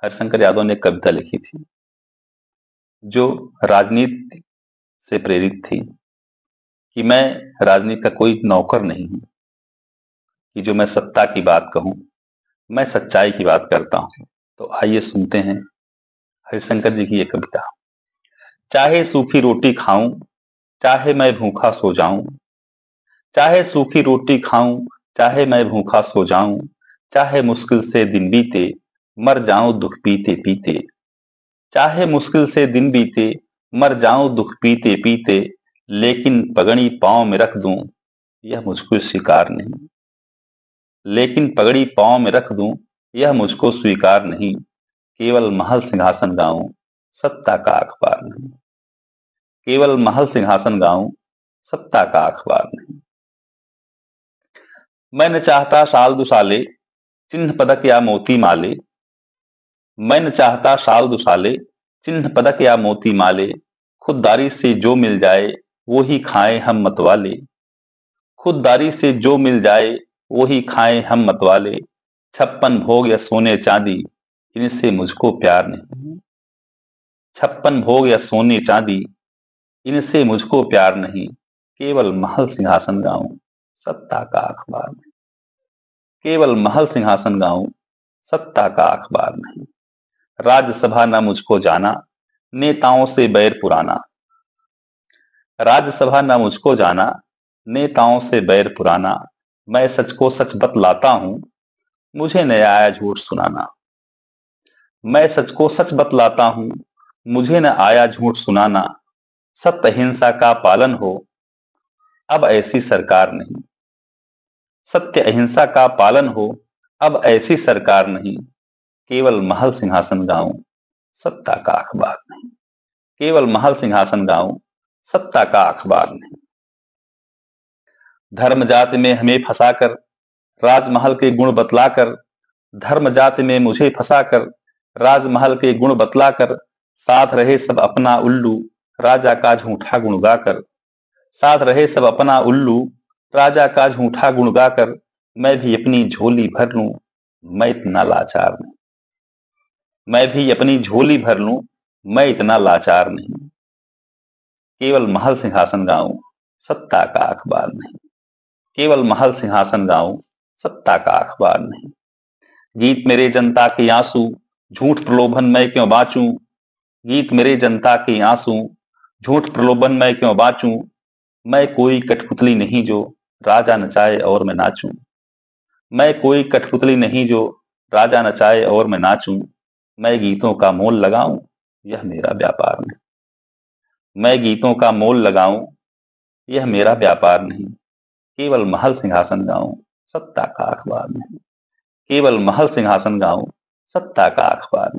हरिशंकर यादव ने एक कविता लिखी थी जो राजनीति से प्रेरित थी कि मैं राजनीति का कोई नौकर नहीं हूं, कि जो मैं सत्ता की बात कहूं, मैं सच्चाई की बात करता हूं। तो आइए सुनते हैं हरिशंकर जी की ये कविता। चाहे सूखी रोटी खाऊं, चाहे मैं भूखा सो जाऊं, चाहे सूखी रोटी खाऊं, चाहे मैं भूखा सो जाऊं, चाहे मुश्किल से दिन बीते, मर जाऊं दुख पीते पीते, चाहे मुश्किल से दिन बीते, मर जाऊं दुख पीते पीते, लेकिन पगड़ी पांव में रख दूं, यह मुझको स्वीकार नहीं। लेकिन पगड़ी पांव में रख दूं, यह मुझको स्वीकार नहीं। केवल महल सिंहासन गाऊं, सत्ता का अखबार नहीं। केवल महल सिंहासन गाऊं, सत्ता का अखबार नहीं। मैं न चाहता साल दुसाले, चिन्ह पदक या मोती माले। मैं न चाहता साल दुसाले, चिन्ह पदक या मोती माले। खुददारी से जो मिल जाए, वो ही खाएं हम मतवाले। खुददारी से जो मिल जाए, वो ही खाएं हम मतवाले। 56 भोग या सोने चांदी, इनसे मुझको प्यार नहीं। 56 भोग या सोने चांदी, इनसे मुझको प्यार नहीं। केवल महल सिंहासन गाऊं, सत्ता का अखबार नहीं। केवल महल सिंहासन गाऊं, सत्ता का अखबार नहीं। राज्यसभा न मुझको जाना, नेताओं से बैर पुराना। राज्यसभा न मुझको जाना, नेताओं से बैर पुराना। मैं सच को सच बतलाता हूं, मुझे न आया झूठ सुनाना। मैं सच को सच बतलाता हूं, मुझे न आया झूठ सुनाना। सत्य अहिंसा का पालन हो, अब ऐसी सरकार नहीं। सत्य अहिंसा का पालन हो, अब ऐसी सरकार नहीं। केवल महल सिंहासन गाऊं, सत्ता का अखबार नहीं। केवल महल सिंहासन गाऊं, सत्ता का अखबार नहीं। धर्म जाति में हमें फंसाकर, राजमहल के गुण बतलाकर। धर्म जाति में मुझे फंसाकर, राजमहल के गुण बतलाकर। साथ रहे सब अपना उल्लू, राजा का झूठा गुण गाकर। साथ रहे सब अपना उल्लू, राजा का झूठा गुण गाकर। मैं भी अपनी झोली भर लूं, मैं इतना लाचार नहीं। मैं भी अपनी झोली भर लूं, मैं इतना लाचार नहीं। केवल महल सिंहासन गाऊं, सत्ता का अखबार नहीं। केवल महल सिंहासन गाऊं, सत्ता का अखबार नहीं। गीत मेरे जनता के आंसू, झूठ प्रलोभन मैं क्यों बांचूं। गीत मेरे जनता के आंसू, झूठ प्रलोभन मैं क्यों बांचूं। मैं कोई कठपुतली नहीं जो राजा नचाए और मैं नाचूं। मैं कोई कठपुतली नहीं जो राजा नचाए और मैं नाचूं। मैं गीतों का मोल लगाऊं, यह मेरा व्यापार नहीं। मैं गीतों का मोल लगाऊं, यह मेरा व्यापार नहीं। केवल महल सिंहासन गाऊं, सत्ता का अखबार नहीं। केवल महल सिंहासन गाऊं, सत्ता का अखबार नहीं।